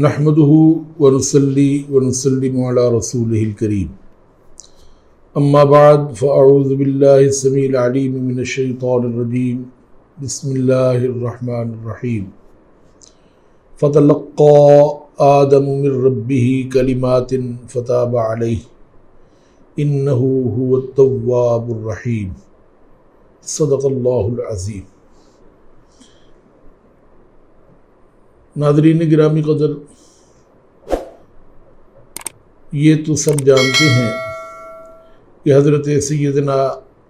نحمده ونصلي ونسلم على رسوله الكريم اما بعد فاعوذ بالله السميع العليم من الشيطان الرجيم بسم الله الرحمن الرحيم فتلقى آدم من ربه كلمات فتاب عليه إنه هو التواب الرحيم صدق الله العظيم۔ ناظرین گرامی قدر، یہ تو سب جانتے ہیں کہ حضرت سیدنا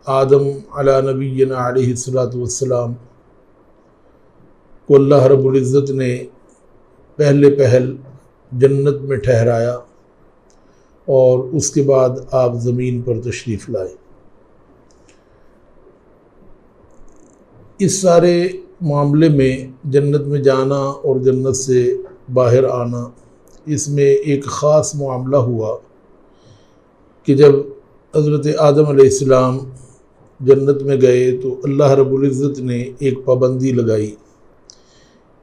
آدم علی نبینا علیہ السلام کو اللہ رب العزت نے پہل جنت میں ٹھہرایا اور اس کے بعد آپ زمین پر تشریف لائے۔ اس سارے معاملے میں جنت میں جانا اور جنت سے باہر آنا، اس میں ایک خاص معاملہ ہوا کہ جب حضرت آدم علیہ السلام جنت میں گئے تو اللہ رب العزت نے ایک پابندی لگائی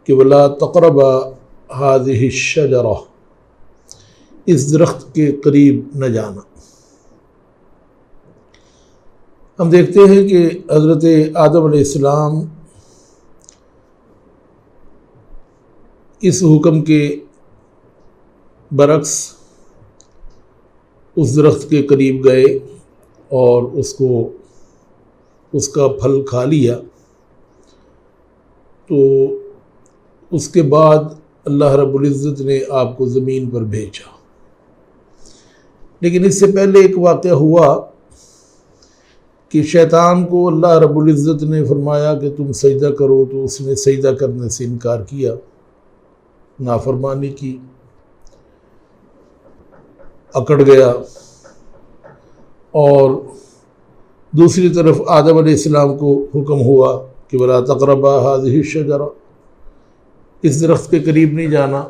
کہ وَلَا تَقْرَبَا هَذِهِ الشَّجَرَةَ، اس درخت کے قریب نہ جانا۔ ہم دیکھتے ہیں کہ حضرت آدم علیہ السلام اس حکم کے برعکس اس درخت کے قریب گئے اور اس کا پھل کھا لیا، تو اس کے بعد اللہ رب العزت نے آپ کو زمین پر بھیجا۔ لیکن اس سے پہلے ایک واقعہ ہوا کہ شیطان کو اللہ رب العزت نے فرمایا کہ تم سجدہ کرو، تو اس نے سجدہ کرنے سے انکار کیا، نافرمانی کی، اکڑ گیا۔ اور دوسری طرف آدم علیہ السلام کو حکم ہوا کہ وَلَا تَقْرَبَا هَذِهِ الشَّجَرَةَ، اس درخت کے قریب نہیں جانا۔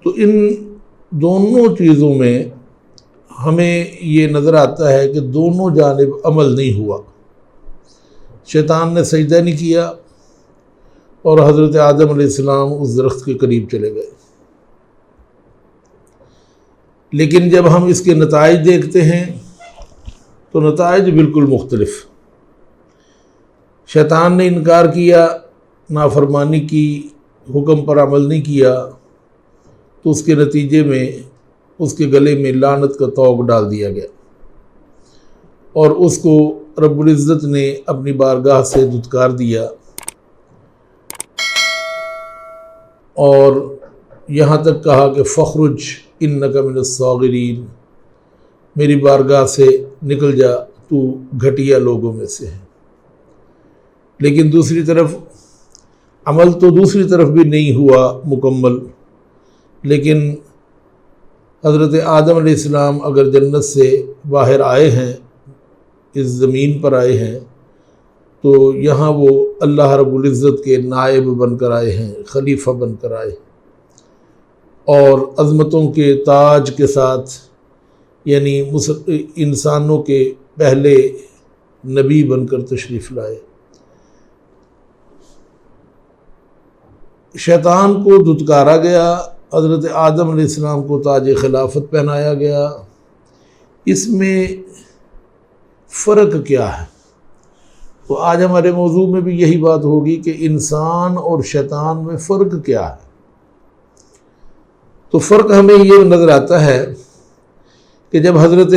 تو ان دونوں چیزوں میں ہمیں یہ نظر آتا ہے کہ دونوں جانب عمل نہیں ہوا۔ شیطان نے سجدہ نہیں کیا اور حضرت آدم علیہ السلام اس درخت کے قریب چلے گئے۔ لیکن جب ہم اس کے نتائج دیکھتے ہیں تو نتائج بالکل مختلف۔ شیطان نے انکار کیا، نافرمانی کی، حکم پر عمل نہیں کیا، تو اس کے نتیجے میں اس کے گلے میں لعنت کا طوق ڈال دیا گیا اور اس کو رب العزت نے اپنی بارگاہ سے دھتکار دیا، اور یہاں تک کہا کہ فخرج انک من الصاغرین، میری بارگاہ سے نکل جا، تو گھٹیا لوگوں میں سے ہے۔ لیکن دوسری طرف عمل تو دوسری طرف بھی نہیں ہوا مکمل۔ لیکن حضرت آدم علیہ السلام اگر جنت سے باہر آئے ہیں، اس زمین پر آئے ہیں، تو یہاں وہ اللہ رب العزت کے نائب بن کر آئے ہیں، خلیفہ بن کر آئے ہیں، اور عظمتوں کے تاج کے ساتھ، یعنی انسانوں کے پہلے نبی بن کر تشریف لائے۔ شیطان کو دھتکارا گیا، حضرت آدم علیہ السلام کو تاج خلافت پہنایا گیا۔ اس میں فرق کیا ہے؟ تو آج ہمارے موضوع میں بھی یہی بات ہوگی کہ انسان اور شیطان میں فرق کیا ہے۔ تو فرق ہمیں یہ نظر آتا ہے کہ جب حضرت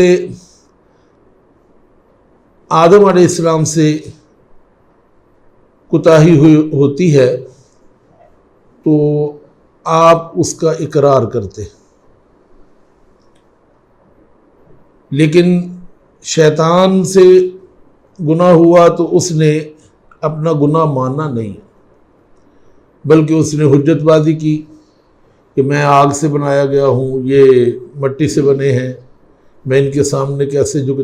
آدم علیہ السلام سے کوتاہی ہوتی ہے تو آپ اس کا اقرار کرتے، لیکن شیطان سے گناہ ہوا تو اس نے اپنا گناہ مانا نہیں، بلکہ اس نے حجت بازی کی کہ میں آگ سے بنایا گیا ہوں، یہ مٹی سے بنے ہیں، میں ان کے سامنے کیسے جھک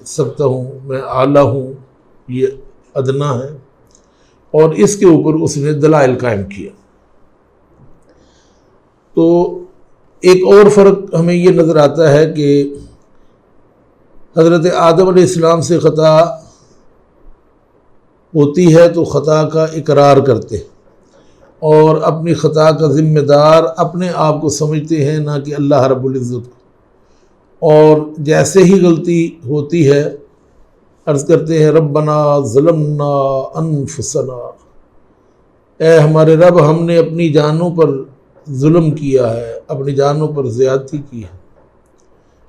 سکتا ہوں، میں اعلیٰ ہوں، یہ ادنا ہے، اور اس کے اوپر اس نے دلائل قائم کیا۔ تو ایک اور فرق ہمیں یہ نظر آتا ہے کہ حضرت آدم علیہ السلام سے خطا ہوتی ہے تو خطا کا اقرار کرتے، اور اپنی خطا کا ذمہ دار اپنے آپ کو سمجھتے ہیں، نہ کہ اللہ رب العزت کو۔ اور جیسے ہی غلطی ہوتی ہے عرض کرتے ہیں ربنا ظلمنا انفسنا، اے ہمارے رب ہم نے اپنی جانوں پر ظلم کیا ہے، اپنی جانوں پر زیادتی کی ہے۔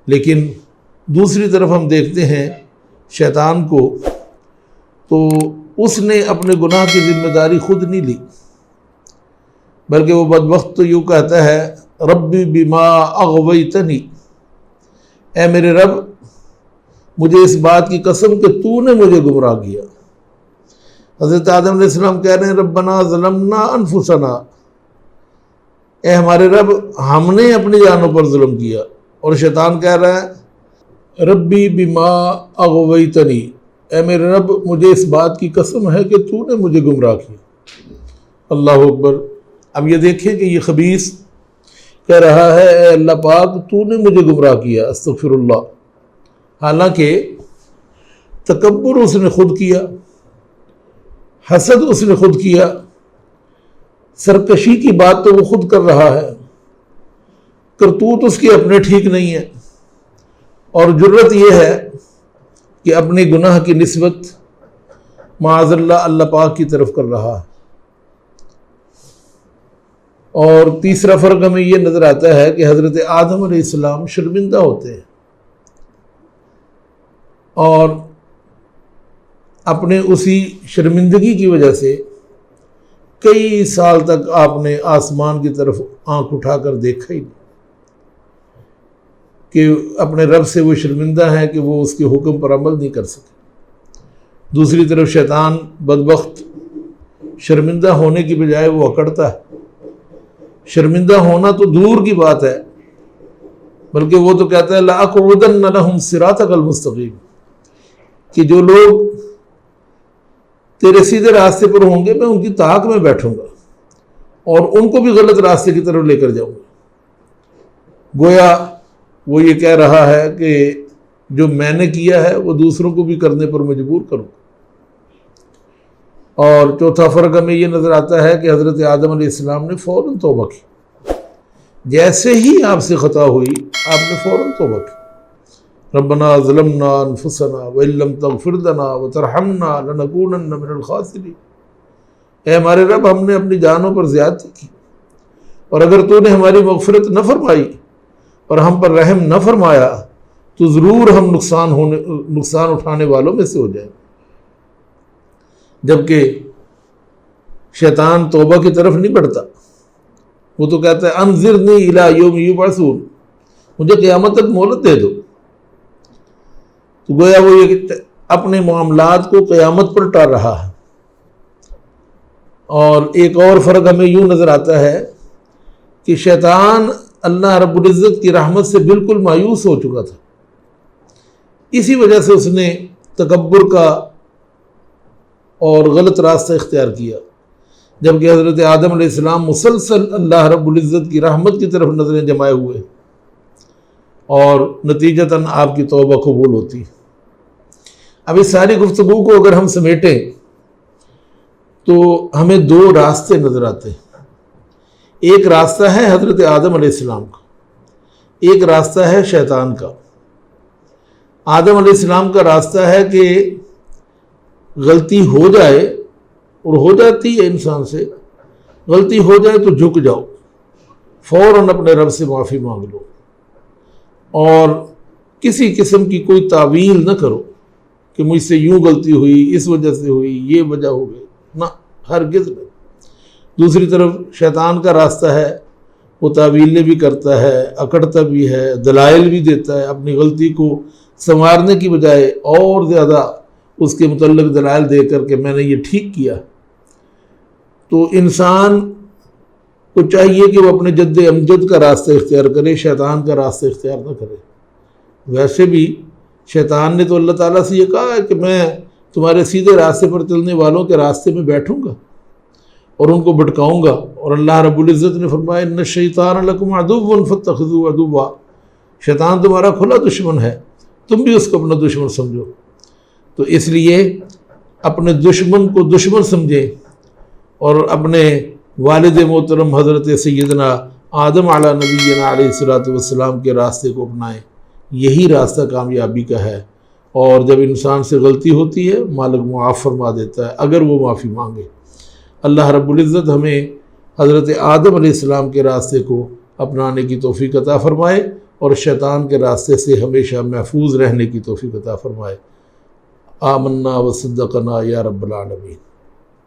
لیکن دوسری طرف ہم دیکھتے ہیں شیطان کو، تو اس نے اپنے گناہ کی ذمہ داری خود نہیں لی، بلکہ وہ بدبخت تو یوں کہتا ہے ربی بما اغویتنی، اے میرے رب مجھے اس بات کی قسم کہ تو نے مجھے گمراہ کیا۔ حضرت آدم علیہ السلام کہہ رہے ہیں ربنا ظلمنا انفسنا، اے ہمارے رب ہم نے اپنی جانوں پر ظلم کیا، اور شیطان کہہ رہا ہے ربی بما اغویتنی، اے میرے رب مجھے اس بات کی قسم ہے کہ تو نے مجھے گمراہ کیا۔ اللہ اکبر۔ اب یہ دیکھیں کہ یہ خبیث کہہ رہا ہے اے اللہ پاک تو نے مجھے گمراہ کیا، استغفر اللہ، حالانکہ تکبر اس نے خود کیا، حسد اس نے خود کیا، سرکشی کی بات تو وہ خود کر رہا ہے، کرتوت اس کے اپنے ٹھیک نہیں ہے، اور جرت یہ ہے کہ اپنے گناہ کی نسبت معاذ اللہ اللہ پاک کی طرف کر رہا ہے۔ اور تیسرا فرق ہمیں یہ نظر آتا ہے کہ حضرت آدم علیہ السلام شرمندہ ہوتے ہیں، اور اپنے اسی شرمندگی کی وجہ سے کئی سال تک آپ نے آسمان کی طرف آنکھ اٹھا کر دیکھا ہی نہیں، کہ اپنے رب سے وہ شرمندہ ہیں کہ وہ اس کے حکم پر عمل نہیں کر سکے۔ دوسری طرف شیطان بدبخت شرمندہ ہونے کی بجائے وہ اکڑتا ہے۔ شرمندہ ہونا تو دور کی بات ہے، بلکہ وہ تو کہتا ہے لَأَقْعُدَنَّ لَهُمْ صِرَاطَكَ الْمُسْتَقِيمَ، کہ جو لوگ تیرے سیدھے راستے پر ہوں گے میں ان کی طاق میں بیٹھوں گا اور ان کو بھی غلط راستے کی طرف لے کر جاؤں گا۔ گویا وہ یہ کہہ رہا ہے کہ جو میں نے کیا ہے وہ دوسروں کو بھی کرنے پر مجبور کروں۔ اور چوتھا فرق ہمیں یہ نظر آتا ہے کہ حضرت آدم علیہ السلام نے فوراً توبہ کی، جیسے ہی آپ سے خطا ہوئی آپ نے فوراً توبہ کی۔ ربنا ظلمنا انفسنا وان لم تغفر لنا وترحمنا لنکونن من الخاسرین، اے ہمارے رب ہم نے اپنی جانوں پر زیادتی کی، اور اگر تو نے ہماری مغفرت نہ فرمائی اور ہم پر رحم نہ فرمایا تو ضرور ہم نقصان اٹھانے والوں میں سے ہو جائیں۔ جبکہ شیطان توبہ کی طرف نہیں بڑھتا، وہ تو کہتا ہے انذرنی الی یوم یبعثون، مجھے قیامت تک مہلت دے دو۔ تو گویا وہ یہ اپنے معاملات کو قیامت پر ٹال رہا ہے۔ اور ایک اور فرق ہمیں یوں نظر آتا ہے کہ شیطان اللہ رب العزت کی رحمت سے بالکل مایوس ہو چکا تھا، اسی وجہ سے اس نے تکبر کا اور غلط راستہ اختیار کیا، جبکہ حضرت آدم علیہ السلام مسلسل اللہ رب العزت کی رحمت کی طرف نظریں جمائے ہوئے، اور نتیجتاً آپ کی توبہ قبول ہوتی۔ اب اس ساری گفتگو کو اگر ہم سمیٹیں تو ہمیں دو راستے نظر آتے ہیں۔ ایک راستہ ہے حضرت آدم علیہ السلام کا، ایک راستہ ہے شیطان کا۔ آدم علیہ السلام کا راستہ ہے کہ غلطی ہو جائے، اور ہو جاتی ہے انسان سے، غلطی ہو جائے تو جھک جاؤ، فوراً اپنے رب سے معافی مانگ لو، اور کسی قسم کی کوئی تعویل نہ کرو کہ مجھ سے یوں غلطی ہوئی، اس وجہ سے ہوئی، یہ وجہ ہو گئی، نہ، ہرگز نہیں۔ دوسری طرف شیطان کا راستہ ہے، وہ تعویلیں بھی کرتا ہے، اکڑتا بھی ہے، دلائل بھی دیتا ہے، اپنی غلطی کو سنوارنے کی بجائے اور زیادہ اس کے متعلق دلائل دے کر کہ میں نے یہ ٹھیک کیا۔ تو انسان کو چاہیے کہ وہ اپنے جد امجد کا راستہ اختیار کرے، شیطان کا راستہ اختیار نہ کرے۔ ویسے بھی شیطان نے تو اللہ تعالیٰ سے یہ کہا ہے کہ میں تمہارے سیدھے راستے پر چلنے والوں کے راستے میں بیٹھوں گا اور ان کو بھٹکاؤں گا، اور اللہ رب العزت نے فرمایا ان الشیطان لکم عدو فاتخذوه عدوا، شیطان تمہارا کھلا دشمن ہے، تم بھی اس کو اپنا دشمن سمجھو۔ تو اس لیے اپنے دشمن کو دشمن سمجھیں اور اپنے والد محترم حضرت سیدنا آدم علیہ نبینا علیہ الصلوۃ والسلام کے راستے کو اپنائیں، یہی راستہ کامیابی کا ہے۔ اور جب انسان سے غلطی ہوتی ہے مالک معاف فرما دیتا ہے اگر وہ معافی مانگے۔ اللہ رب العزت ہمیں حضرت آدم علیہ السلام کے راستے کو اپنانے کی توفیق عطا فرمائے اور شیطان کے راستے سے ہمیشہ محفوظ رہنے کی توفیق عطا فرمائے۔ آمنا و صدقنا یا رب العالمین۔